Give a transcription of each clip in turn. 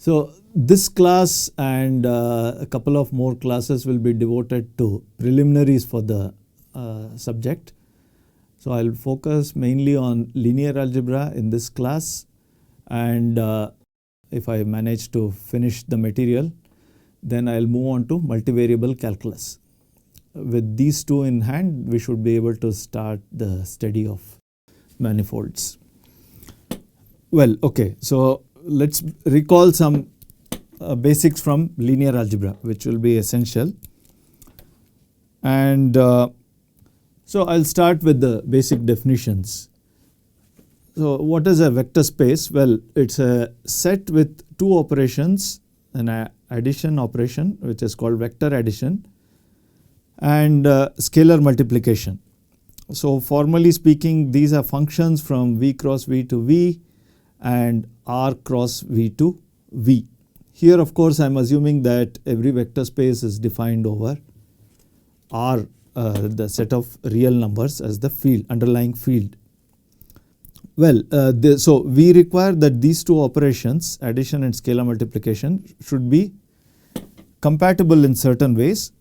So this class and a couple of more classes will be devoted to preliminaries for the subject. So I'll focus mainly on linear algebra in this class, and if I manage to finish the material, then I'll move on to multivariable calculus. With these two in hand, we should be able to start the study of manifolds. Well, okay, so let's recall some basics from linear algebra, which will be essential. And so I'll start with the basic definitions. So what is a vector space? Well, it's a set with two operations, an addition operation which is called vector addition, and scalar multiplication. So formally speaking, these are functions from V cross V to V and R cross V to V. Here of course I am assuming that every vector space is defined over R, the set of real numbers, as the field, underlying field. Well, so we require that these two operations, addition and scalar multiplication, should be compatible in certain ways,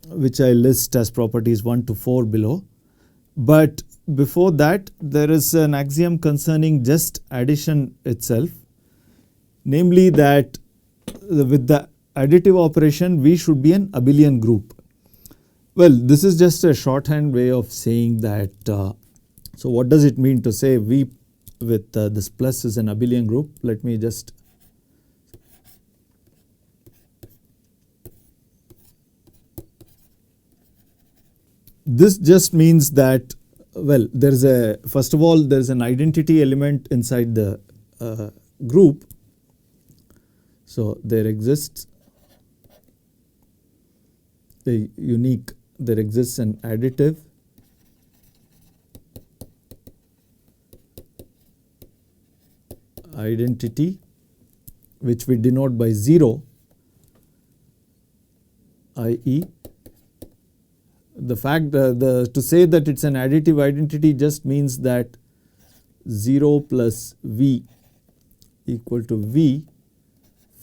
which I list as properties 1 to 4 below. But before that, there is an axiom concerning just addition itself, namely that with the additive operation we should be an abelian group. Well, this is just a shorthand way of saying that. So what does it mean to say V with this plus is an abelian group? Let me just this just means that, well, there is a, first of all, there is an identity element inside the group. So there exists a unique, there exists an additive identity which we denote by 0, i.e. the fact to say that it's an additive identity just means that 0 plus V equal to V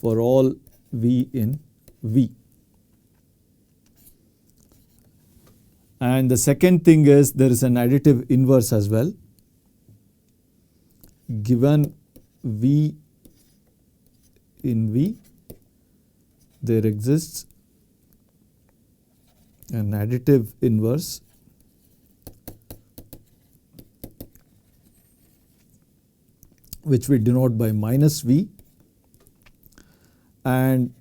for all V in V. And the second thing is there is an additive inverse as well. Given V in V, there exists an additive inverse which we denote by minus V, and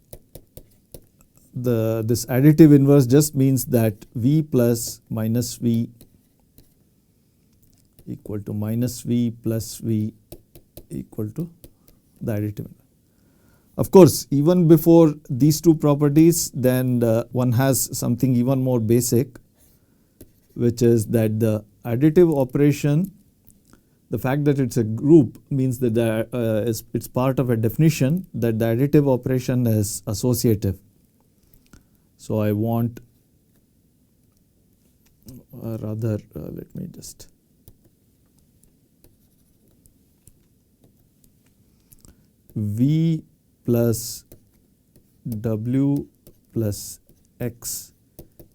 this additive inverse just means that V plus minus V equal to minus V plus V equal to the additive. Of course, even before these two properties, then one has something even more basic, which is that the additive operation, the fact that it's a group means that it's part of a definition that the additive operation is associative. So I want, rather let me just V plus W plus X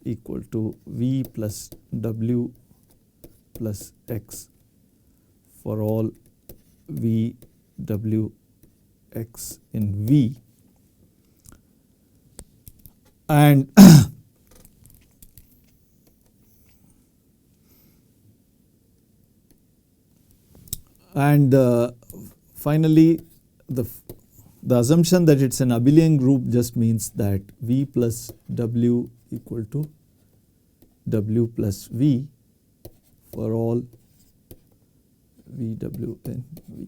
equal to V plus W plus X for all V W X in V, and finally the assumption that it's an abelian group just means that V plus W equal to W plus V for all VW in V.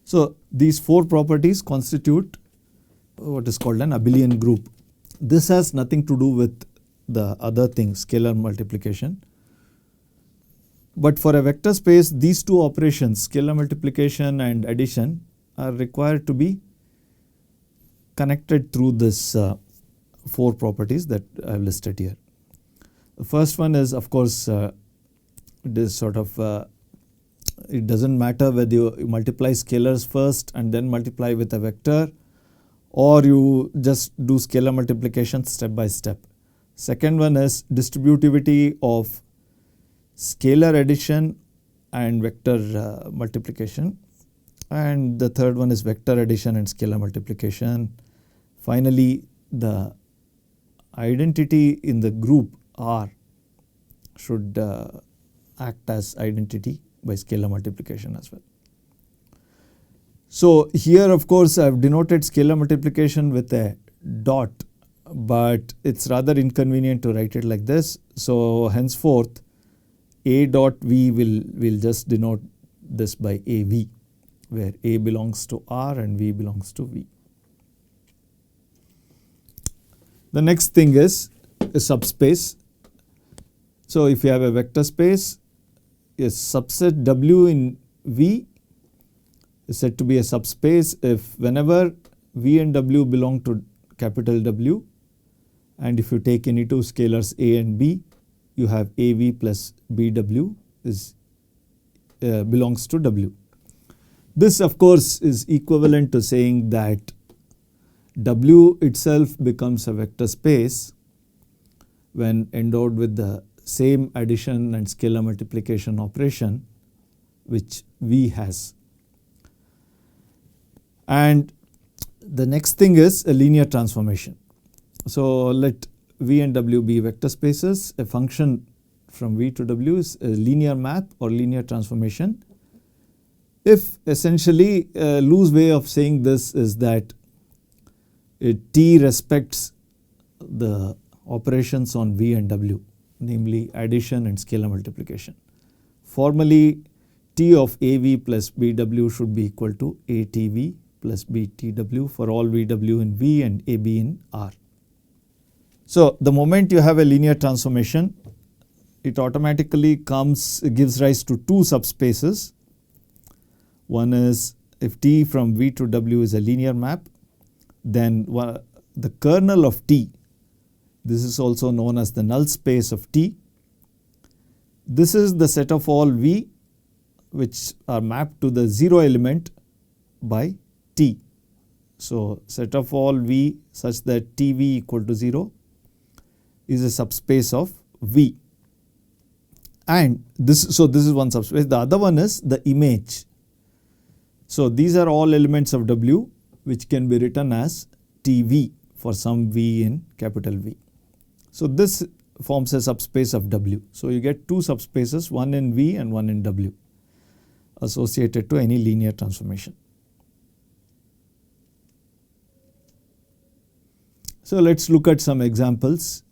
So these four properties constitute what is called an abelian group. This has nothing to do with the other thing, scalar multiplication. But for a vector space, these two operations, scalar multiplication and addition, are required to be connected through this four properties that I have listed here. The first one is, of course, this sort of It doesn't matter whether you multiply scalars first and then multiply with a vector, or you just do scalar multiplication step by step. Second one is distributivity of scalar addition and vector multiplication. And the third one is vector addition and scalar multiplication. Finally, the identity in the group R should act as identity by scalar multiplication as well. So here of course I have denoted scalar multiplication with a dot, but it's rather inconvenient to write it like this. So henceforth A dot V will just denote this by AV, where A belongs to R and V belongs to V. The next thing is a subspace. So if you have a vector space, a subset W in V is said to be a subspace if whenever V and W belong to capital W, and if you take any two scalars A and B, you have AV plus BW is belongs to W. This of course is equivalent to saying that W itself becomes a vector space when endowed with the same addition and scalar multiplication operation which V has. And the next thing is a linear transformation. So let V and W be vector spaces. A function from V to W is a linear map or linear transformation. If essentially a loose way of saying this is that T respects the operations on V and W, namely addition and scalar multiplication. Formally, T of AV plus BW should be equal to ATV plus BTW for all VW in V and AB in R. So the moment you have a linear transformation, it automatically gives rise to two subspaces. One is if T from V to W is a linear map, then the kernel of T, this is also known as the null space of T. This is the set of all V which are mapped to the 0 element by T. So set of all V such that TV equal to 0 is a subspace of V. And this is one subspace. The other one is the image. So these are all elements of W which can be written as TV for some V in capital V. So this forms a subspace of W. So you get two subspaces, one in V and one in W, associated to any linear transformation. So let's look at some examples.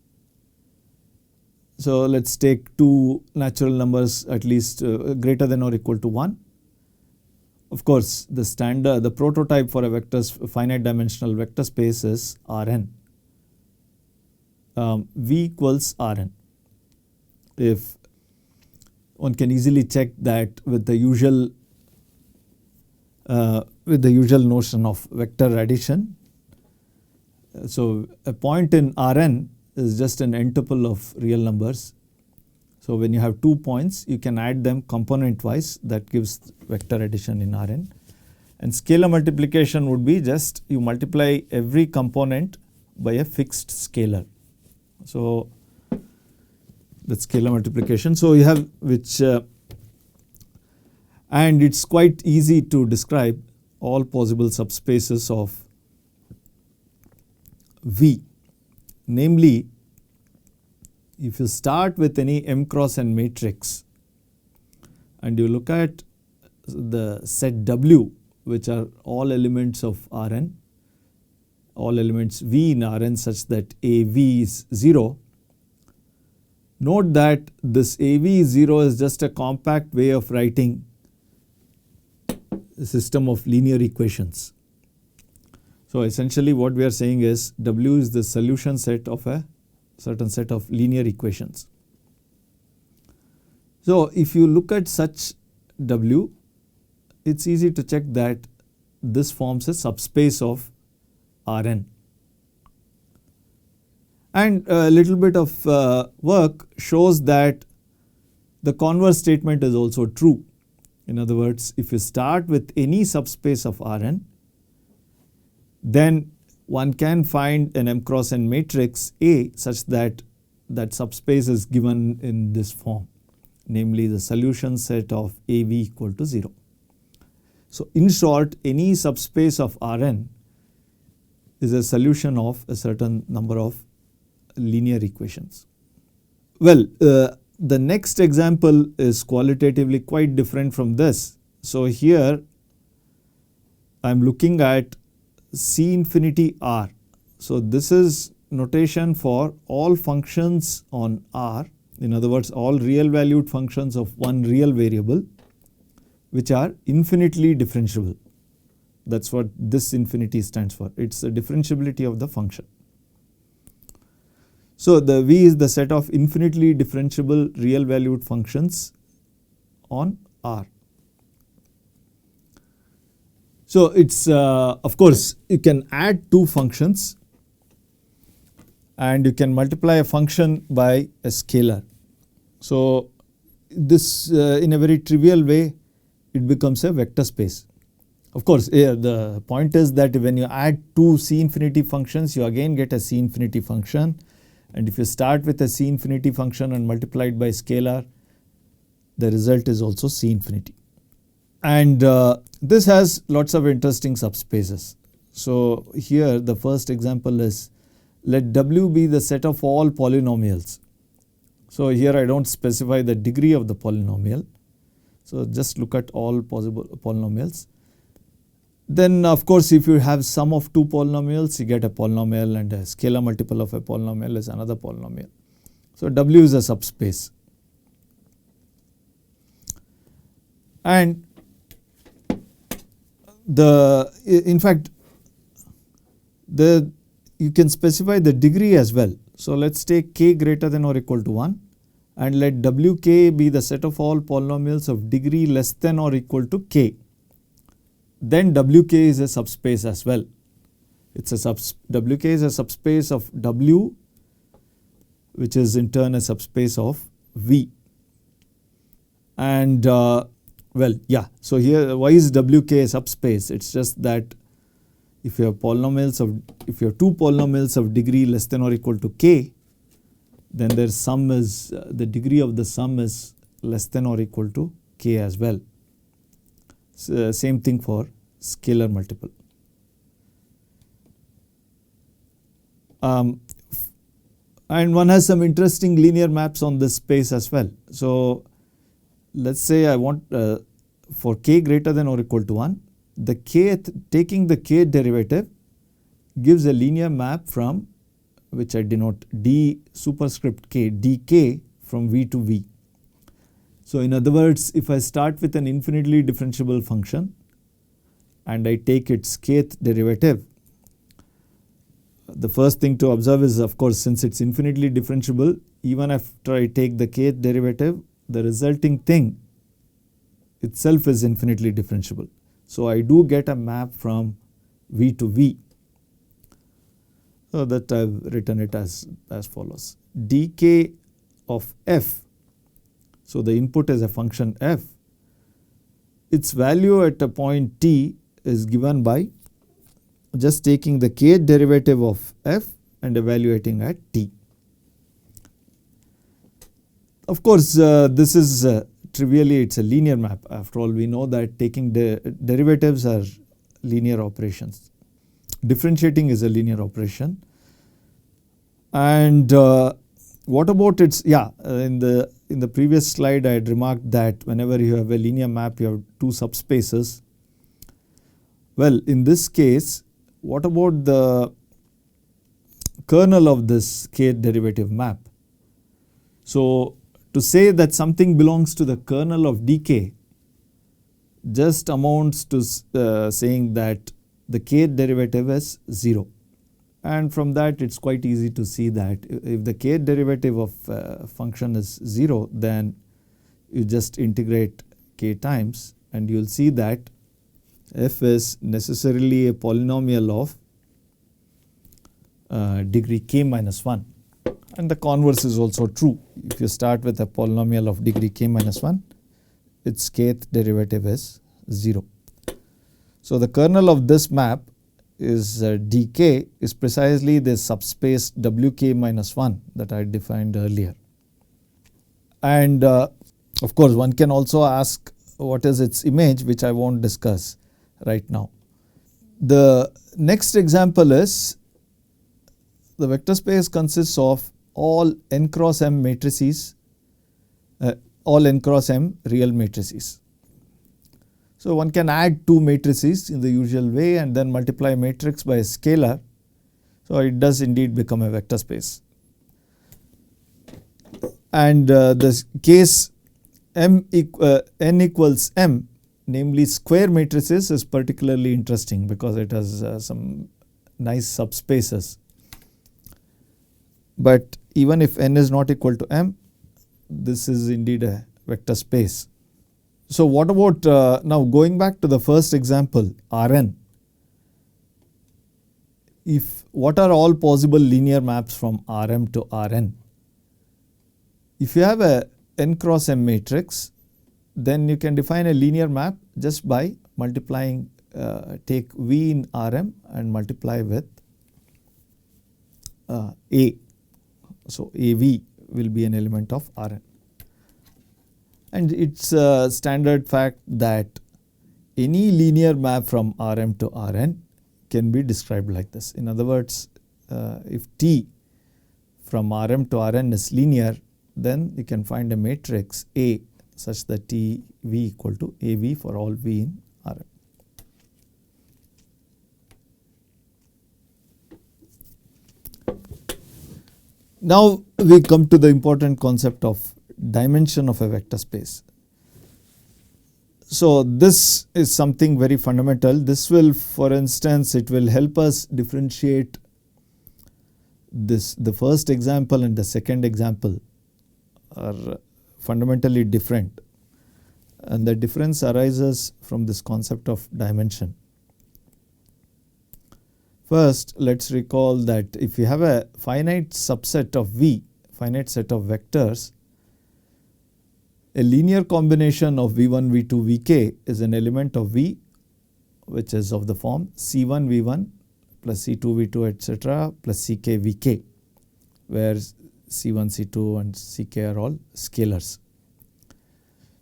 So let's take two natural numbers at least greater than or equal to 1. Of course, the prototype for a finite dimensional vector space is Rn. V equals Rn. If one can easily check that with the usual notion of vector addition. So a point in Rn is just an n tuple of real numbers. So when you have 2 points, you can add them component wise. That gives vector addition in Rn. And scalar multiplication would be just you multiply every component by a fixed scalar. So that's scalar multiplication. So you have and it's quite easy to describe all possible subspaces of V. Namely, if you start with any M cross N matrix and you look at the set W, which are all elements of Rn, all elements V in Rn such that AV is 0, note that this AV is 0 is just a compact way of writing a system of linear equations. So essentially what we are saying is W is the solution set of a certain set of linear equations. So if you look at such W, it's easy to check that this forms a subspace of Rn. And a little bit of work shows that the converse statement is also true. In other words, if you start with any subspace of Rn, then one can find an M cross N matrix A such that that subspace is given in this form, namely the solution set of AV equal to 0. So in short, any subspace of Rn is a solution of a certain number of linear equations. Well, the next example is qualitatively quite different from this. So here I am looking at C infinity R. So this is notation for all functions on R, in other words all real valued functions of one real variable which are infinitely differentiable. That is what this infinity stands for. It is the differentiability of the function. So the V is the set of infinitely differentiable real valued functions on R. So it's of course you can add two functions and you can multiply a function by a scalar. So this in a very trivial way it becomes a vector space. Of course the point is that when you add two C infinity functions you again get a C infinity function, and if you start with a C infinity function and multiply it by scalar, the result is also C infinity. And this has lots of interesting subspaces. So here the first example is, let W be the set of all polynomials. So here I do not specify the degree of the polynomial. So just look at all possible polynomials. Then of course if you have sum of two polynomials you get a polynomial, and a scalar multiple of a polynomial is another polynomial. So W is a subspace. And in fact you can specify the degree as well. So let us take k greater than or equal to 1 and let Wk be the set of all polynomials of degree less than or equal to k. Then Wk is a subspace as well. It's a Wk is a subspace of W, which is in turn a subspace of V. And well, yeah, so here why is Wk a subspace? It's just that if you have two polynomials of degree less than or equal to k, then their sum is the degree of the sum is less than or equal to k as well. So same thing for scalar multiple. And one has some interesting linear maps on this space as well. So let us say I want for k greater than or equal to 1, the kth, taking the kth derivative gives a linear map from which I denote d superscript k, dk from V to V. So in other words, if I start with an infinitely differentiable function and I take its kth derivative, the first thing to observe is of course since it is infinitely differentiable, even after I take the kth derivative, the resulting thing itself is infinitely differentiable. So I do get a map from V to V. So that I have written it as follows: dk of f. So the input is a function f. Its value at a point t is given by just taking the kth derivative of f and evaluating at t. Of course, this is trivially it is a linear map. After all, we know that taking derivatives are linear operations. Differentiating is a linear operation. And what about its, in the previous slide I had remarked that whenever you have a linear map you have two subspaces. Well, in this case, what about the kernel of this kth derivative map? So to say that something belongs to the kernel of dk just amounts to saying that the kth derivative is 0. And from that it is quite easy to see that if the kth derivative of function is 0, then you just integrate k times and you will see that f is necessarily a polynomial of degree k minus 1. And the converse is also true. If you start with a polynomial of degree k minus 1, its kth derivative is 0. So the kernel of this map is dk is precisely the subspace wk minus 1 that I defined earlier. And of course one can also ask what is its image, which I won't discuss right now. The next example is the vector space consists of all n cross m matrices, all n cross m real matrices. So one can add two matrices in the usual way and then multiply matrix by a scalar. So it does indeed become a vector space. And the case n equals m, namely square matrices, is particularly interesting because it has some nice subspaces. But even if n is not equal to m, this is indeed a vector space. So what about now going back to the first example, Rn. What are all possible linear maps from Rm to Rn? If you have a n cross m matrix, then you can define a linear map just by multiplying, take V in Rm and multiply with A. So AV will be an element of Rn. And it's a standard fact that any linear map from Rm to Rn can be described like this. In other words, if T from Rm to Rn is linear, then you can find a matrix A such that T V equal to AV for all V in Rm. Now we come to the important concept of dimension of a vector space. So this is something very fundamental. This will, for instance, it will help us differentiate the first example and the second example are fundamentally different, and the difference arises from this concept of dimension. First, let's recall that if you have a finite subset of V, finite set of vectors, a linear combination of V1, V2, Vk is an element of V which is of the form C1 V1 plus C2 V2 etc. plus Ck Vk, where C1, C2 and Ck are all scalars.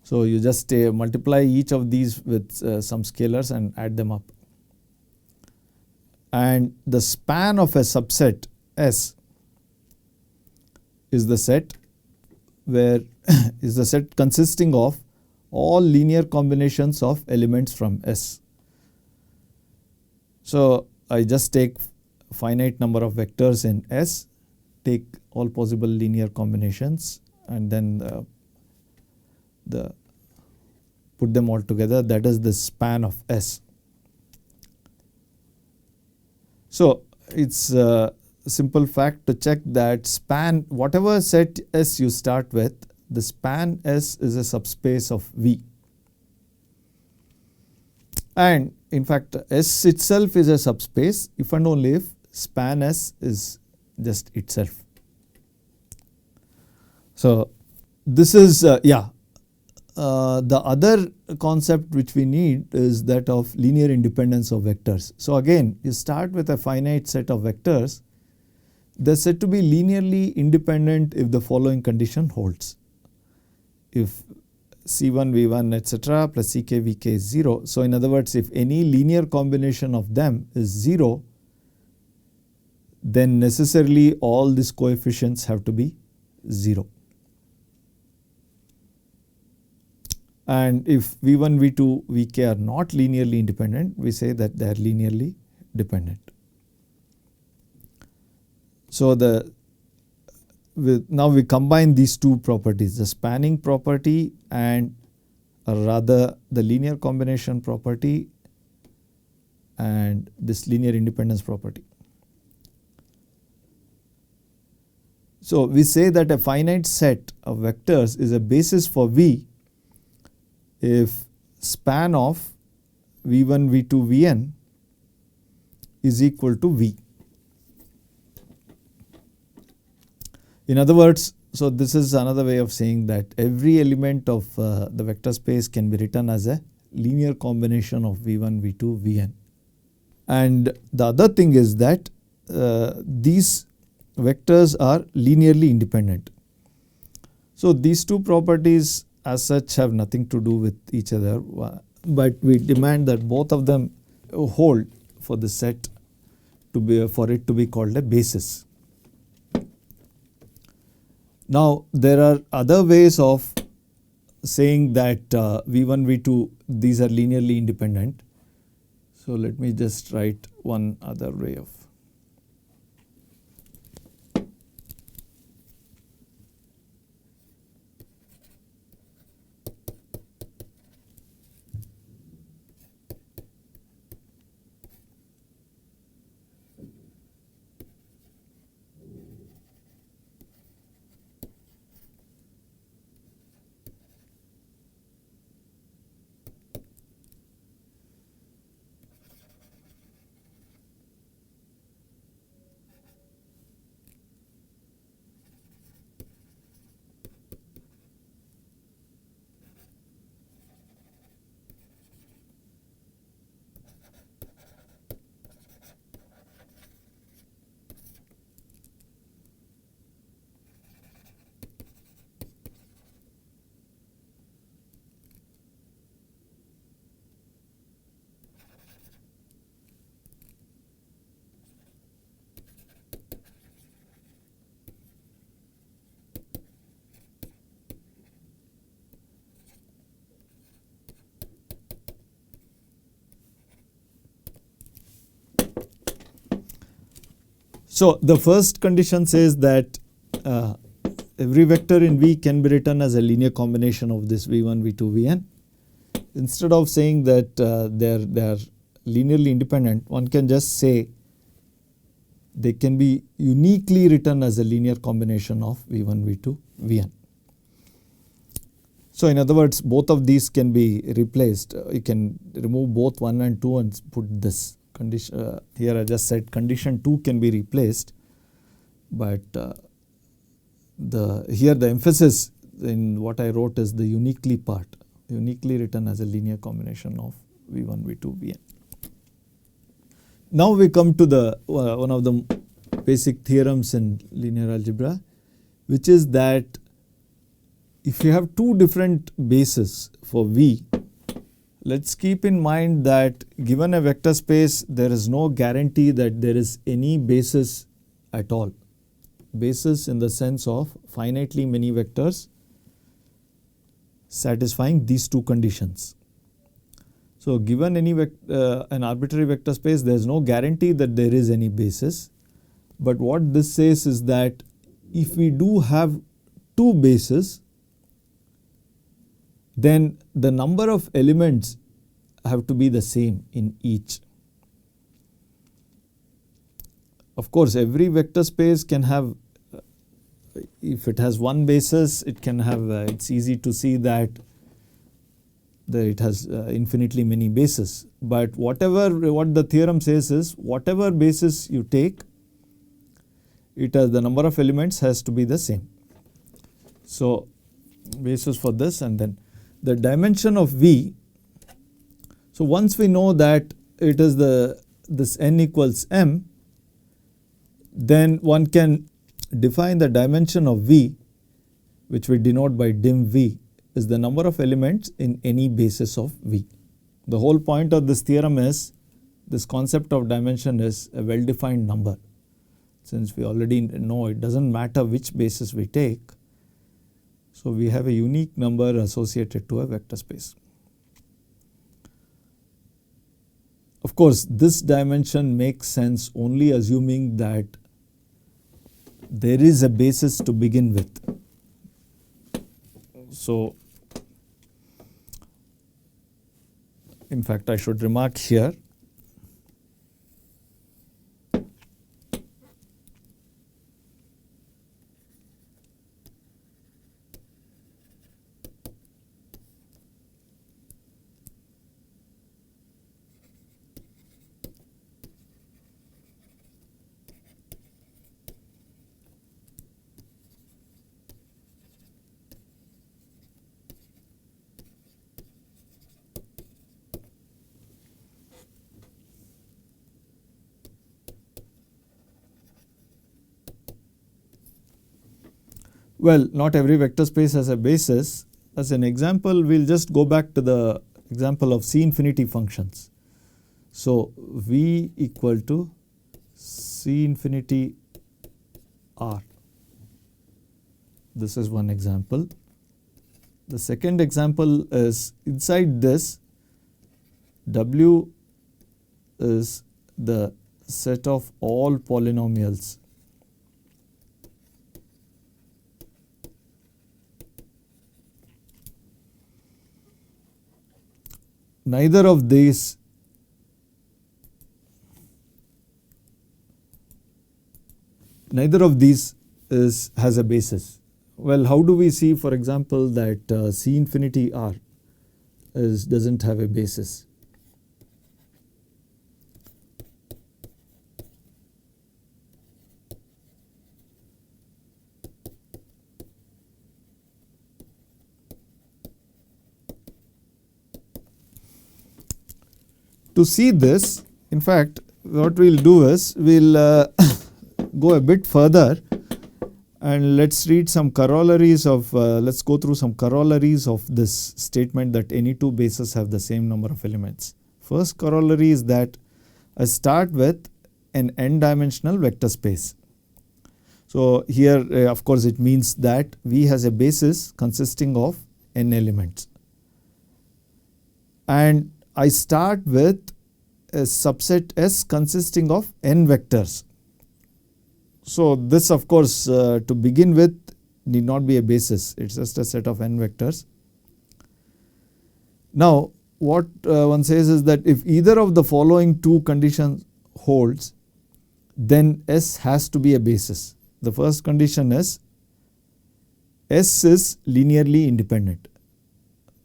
So you just multiply each of these with some scalars and add them up. And the span of a subset S is the set where is the set consisting of all linear combinations of elements from S. So I just take finite number of vectors in S, take all possible linear combinations and then put them all together. That is the span of S. So it's a simple fact to check that span, whatever set S you start with, the span S is a subspace of V. And in fact S itself is a subspace if and only if span S is just itself. So this is the other concept which we need is that of linear independence of vectors. So again you start with a finite set of vectors. They're said to be linearly independent if the following condition holds. If C1 V1 etc. plus Ck Vk is 0. So in other words, if any linear combination of them is 0, then necessarily all these coefficients have to be 0. And if V1, V2, Vk are not linearly independent, we say that they are linearly dependent. So now we combine these two properties, the spanning property and rather the linear combination property and this linear independence property. So we say that a finite set of vectors is a basis for V if span of V1, V2, Vn is equal to V. In other words, So this is another way of saying that every element of the vector space can be written as a linear combination of v1, v2, vn. And the other thing is that these vectors are linearly independent. So these two properties as such have nothing to do with each other, but we demand that both of them hold for the set to be, for it to be called a basis. Now there are other ways of saying that v1, v2 these are linearly independent. So let me just write one other way of. So the first condition says that every vector in V can be written as a linear combination of this v1, v2, vn. Instead of saying that they are linearly independent, one can just say they can be uniquely written as a linear combination of v1, v2, vn. So in other words, both of these can be replaced. You can remove both 1 and 2 and put this condition. Here I just said condition 2 can be replaced, but here the emphasis in what I wrote is the uniquely part, uniquely written as a linear combination of v1, v2, vn. Now we come to the one of the basic theorems in linear algebra, which is that if you have two different bases for V, let's keep in mind that given a vector space, there is no guarantee that there is any basis at all. Basis in the sense of finitely many vectors satisfying these two conditions. So given any an arbitrary vector space, there is no guarantee that there is any basis. But what this says is that if we do have two bases, then the number of elements have to be the same in each. Of course, every vector space can have, if it has one basis, it can have, it's easy to see that it has infinitely many bases. But what the theorem says is, whatever basis you take, the number of elements has to be the same. So basis for this, and then the dimension of V. So once we know that it is this n equals m, then one can define the dimension of V, which we denote by dim V, is the number of elements in any basis of V. The whole point of this theorem is, this concept of dimension is a well-defined number. Since we already know it doesn't matter which basis we take, so we have a unique number associated to a vector space. Of course, this dimension makes sense only assuming that there is a basis to begin with. So in fact, I should remark here Well, not every vector space has a basis. As an example, we'll just go back to the example of C infinity functions. So V equal to C infinity R. This is one example. The second example is inside this W is the set of all polynomials neither of these has a basis. Well, how do we see, for example, that C infinity R doesn't have a basis? To see this, in fact, what we'll do is we'll go a bit further and let's read some corollaries of let's go through some corollaries of this statement that any two bases have the same number of elements. First corollary is that I start with an n-dimensional vector space. So here of course it means that V has a basis consisting of n elements, and I start with a subset S consisting of n vectors. So this of course to begin with need not be a basis, it is just a set of n vectors. Now what one says is that if either of the following two conditions holds, then S has to be a basis. The first condition is S is linearly independent,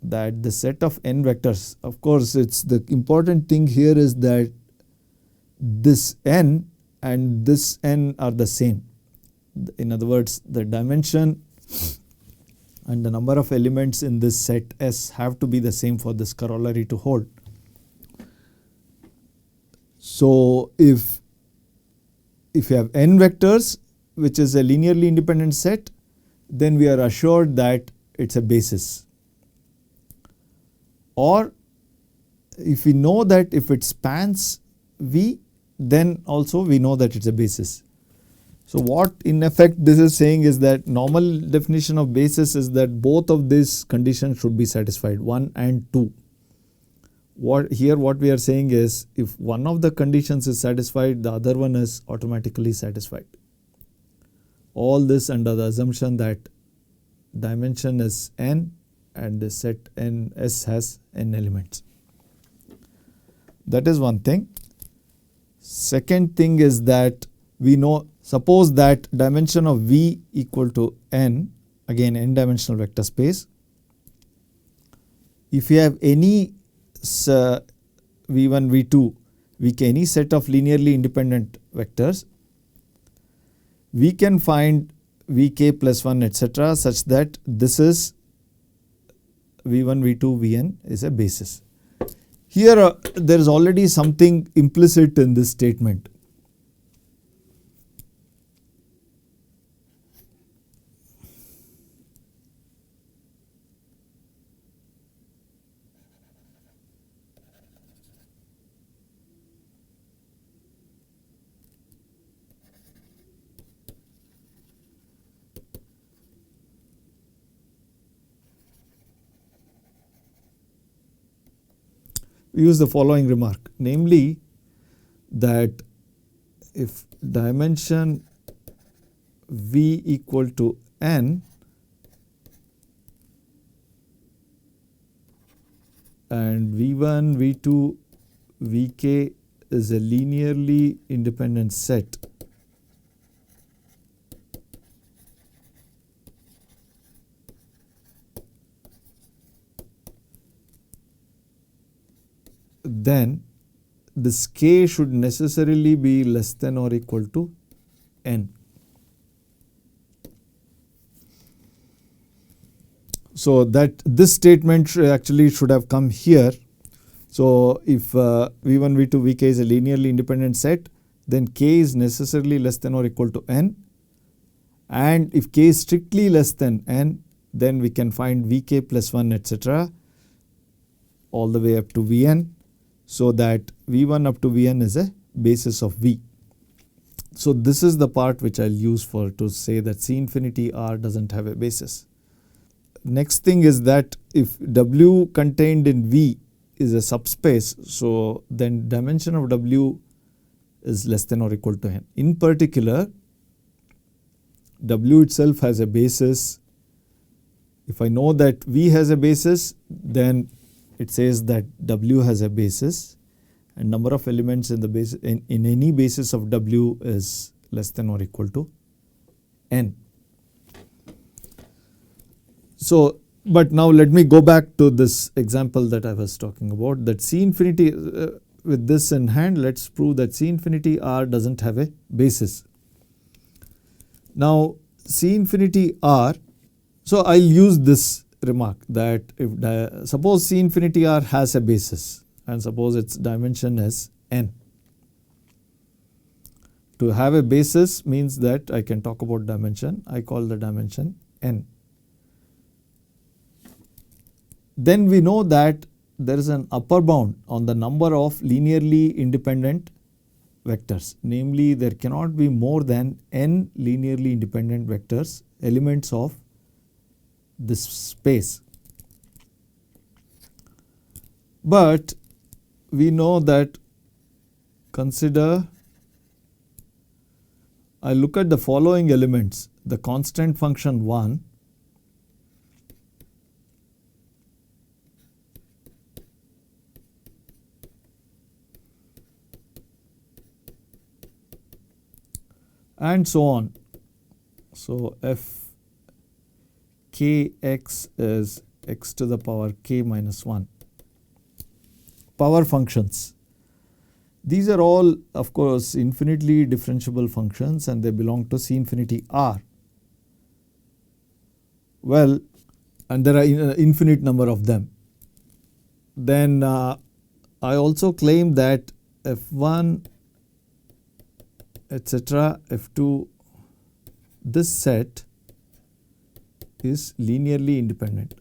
that the set of n vectors, of course it's the important thing here is that this n and this n are the same. In other words, the dimension and the number of elements in this set S have to be the same for this corollary to hold. So if you have n vectors which is a linearly independent set, then we are assured that it's a basis. Or if we know that if it spans V, then also we know that it's a basis. So what in effect this is saying is that normal definition of basis is that both of these conditions should be satisfied, 1 and 2. What we are saying is if one of the conditions is satisfied, the other one is automatically satisfied. All this under the assumption that dimension is n and the set n S has n elements. That is one thing. Second thing is that we know, suppose that dimension of V equal to n, again n dimensional vector space. If you have any V1, V2, Vk, any set of linearly independent vectors, we can find Vk plus 1 etc. such that this is V1, V2, Vn is a basis. Here there is already something implicit in this statement. We use the following remark, namely that if dimension V equal to n and V1, V2, Vk is a linearly independent set, then this k should necessarily be less than or equal to n. So that this statement actually should have come here. So if V1, V2, Vk is a linearly independent set, then k is necessarily less than or equal to n, and if k is strictly less than n, then we can find vk plus 1 etc. all the way up to Vn, so that V1 up to Vn is a basis of V. So this is the part which I'll use for to say that C infinity R doesn't have a basis. Next thing is that if W contained in V is a subspace, so then dimension of W is less than or equal to n. In particular, W itself has a basis. If I know that V has a basis, then it says that W has a basis, and number of elements in the base in any basis of W is less than or equal to n. So, but now let me go back to this example that I was talking about, that C infinity, with this in hand, let's prove that C infinity R doesn't have a basis. Now C infinity R, so I'll use this remark that if suppose C infinity R has a basis and suppose its dimension is n. To have a basis means that I can talk about dimension, I call the dimension n. Then we know that there is an upper bound on the number of linearly independent vectors, namely there cannot be more than n linearly independent vectors, elements of this space. But we know that, consider, I look at the following elements, the constant function 1, and so on. So f kx is x to the power k minus 1. Power functions. These are all of course infinitely differentiable functions and they belong to C infinity R. Well, and there are an infinite number of them. Then I also claim that f1 etc. f2, this set is linearly independent.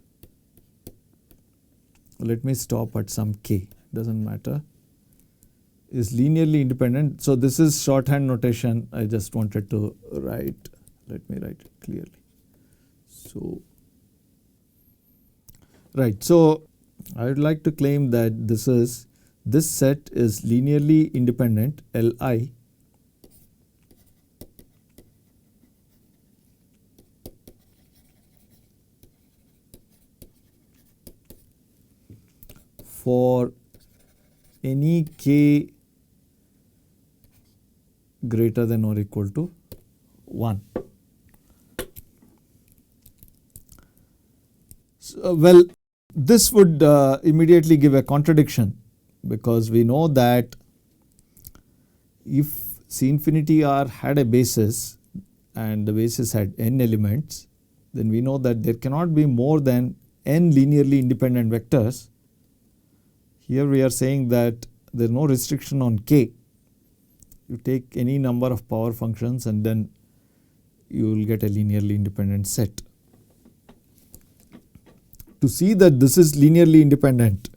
Let me stop at some k, doesn't matter, is linearly independent. So this is shorthand notation, I just wanted to write, let me write it clearly. So, right, so I would like to claim that this set is linearly independent Li for any k greater than or equal to 1. So, well, this would immediately give a contradiction, because we know that if C infinity R had a basis and the basis had n elements, then we know that there cannot be more than n linearly independent vectors. Here we are saying that there is no restriction on k. You take any number of power functions and then you will get a linearly independent set. To see that this is linearly independent,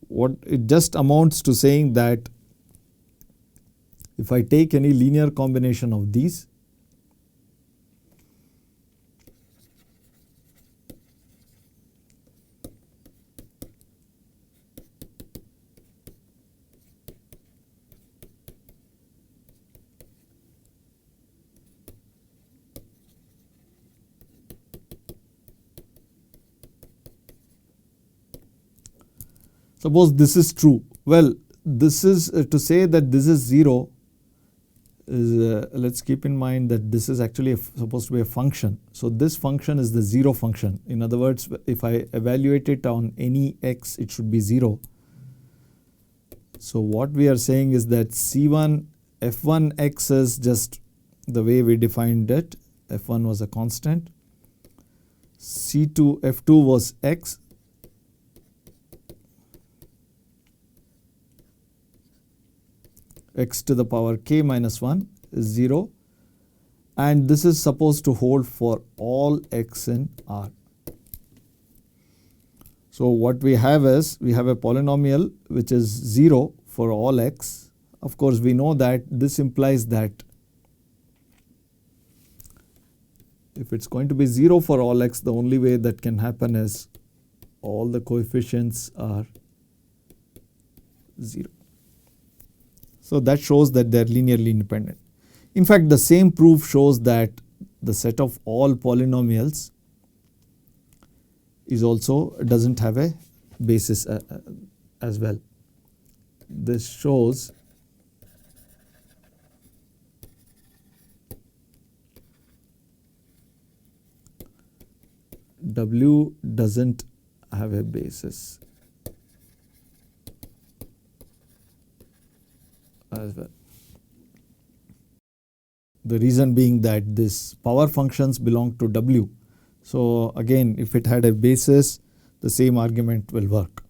what it just amounts to saying that if I take any linear combination of these, suppose this is true. Well, this is to say that this is 0 is let's keep in mind that this is actually supposed to be a function. So this function is the 0 function. In other words, if I evaluate it on any x, it should be 0. So what we are saying is that C1 f1x is just the way we defined it. F1 was a constant. C2 f2 was x. X to the power k minus 1 is 0, and this is supposed to hold for all x in R. So what we have is, we have a polynomial which is 0 for all x. Of course, we know that this implies that if it's going to be 0 for all x, the only way that can happen is all the coefficients are 0. So that shows that they are linearly independent. In fact, the same proof shows that the set of all polynomials is also doesn't have a basis as well. This shows W doesn't have a basis as well. The reason being that this power functions belong to W. So again, if it had a basis, the same argument will work.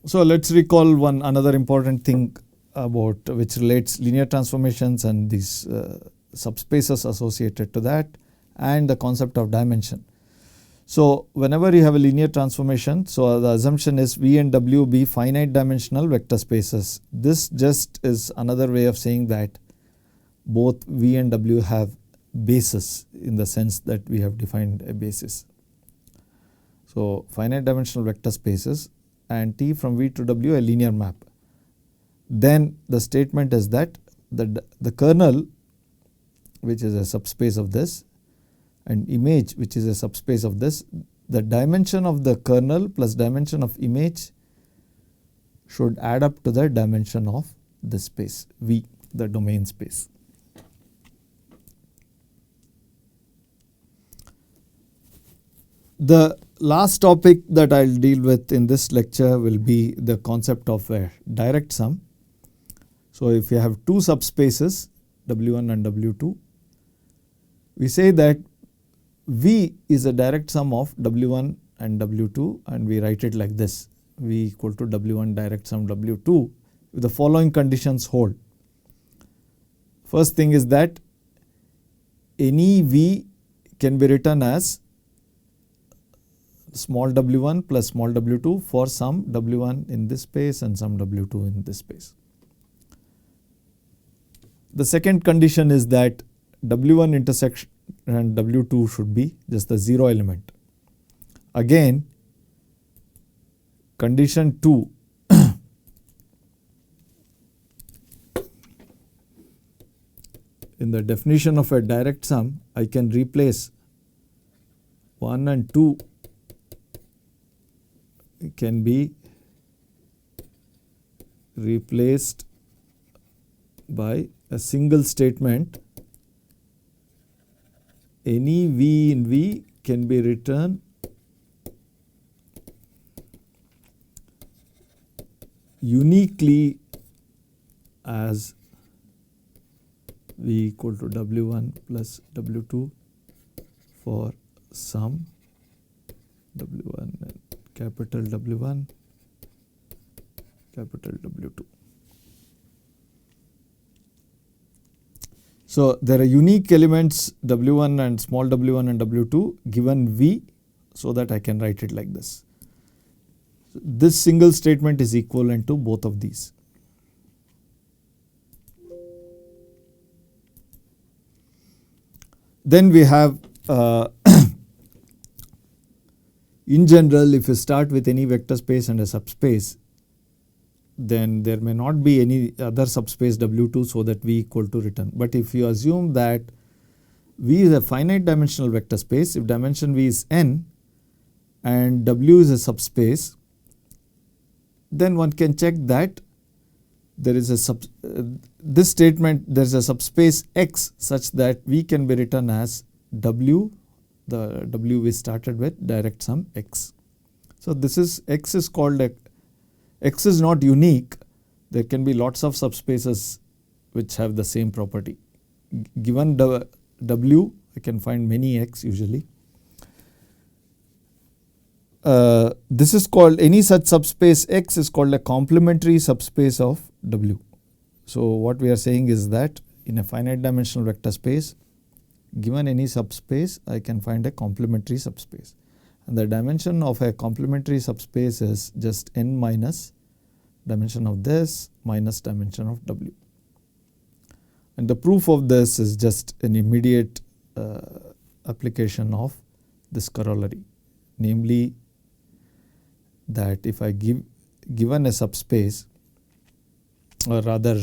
So let's recall another important thing about which relates linear transformations and these subspaces associated to that, and the concept of dimension. So whenever you have a linear transformation, so the assumption is V and W be finite dimensional vector spaces. This just is another way of saying that both V and W have basis, in the sense that we have defined a basis. So finite dimensional vector spaces, and T from V to W a linear map. Then the statement is that the kernel, which is a subspace of this, and image, which is a subspace of this, the dimension of the kernel plus dimension of image should add up to the dimension of this space V, the domain space. The last topic that I will deal with in this lecture will be the concept of a direct sum. So if you have two subspaces, W1 and W2, we say that V is a direct sum of W1 and W2, and we write it like this: V equal to W1 direct sum W2 if the following conditions hold. First thing is that any V can be written as small w1 plus small w2 for some w1 in this space and some w2 in this space. The second condition is that w1 intersection and w2 should be just the 0 element. Again, condition 2 in the definition of a direct sum, I can replace 1 and 2 can be replaced by a single statement: any V in V can be written uniquely as V equal to W1 plus W2 for some W1 and capital W1, capital W2. So there are unique elements W1 and small w1 and W2 given V, so that I can write it like this. This single statement is equivalent to both of these. Then we have in general, if you start with any vector space and a subspace, then there may not be any other subspace W2 so that V equal to return. But if you assume that V is a finite dimensional vector space, if dimension V is n and W is a subspace, then one can check that there is a this statement, there is a subspace X such that V can be written as W, the W we started with, direct sum X. So this is X is called a, X is not unique. There can be lots of subspaces which have the same property. Given the W, I can find many X usually. This is called, any such subspace X is called a complementary subspace of W. So what we are saying is that in a finite dimensional vector space, given any subspace, I can find a complementary subspace. And the dimension of a complementary subspace is just n minus dimension of this minus dimension of W. And the proof of this is just an immediate application of this corollary, namely that if I given a subspace, or rather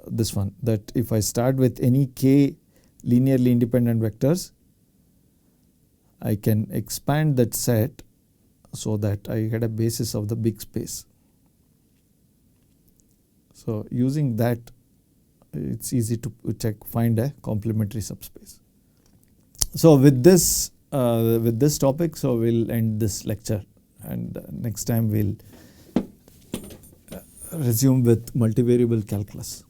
this one, that if I start with any k linearly independent vectors, I can expand that set so that I get a basis of the big space. So using that, it's easy to find a complementary subspace. So with this topic, so we'll end this lecture, and next time we'll resume with multivariable calculus.